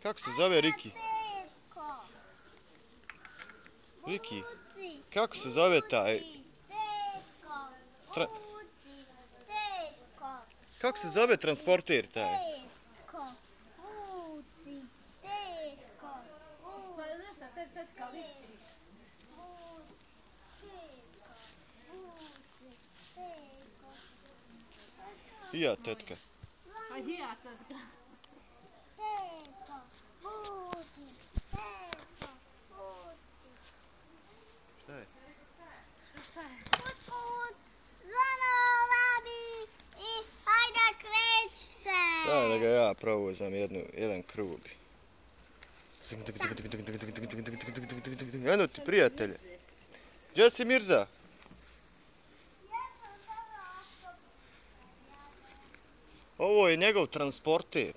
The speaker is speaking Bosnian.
Kako se zove Riki? Riki, kako se zove taj... Kako se zove transporter taj? I ja, tetka. I ja, tetka. Šta je? Šta je? I hajde kreć se! Daj da ga ja provozam jedan krug. Eno ti prijatelje. Gdje si Mirza? Ovo je njegov transporter.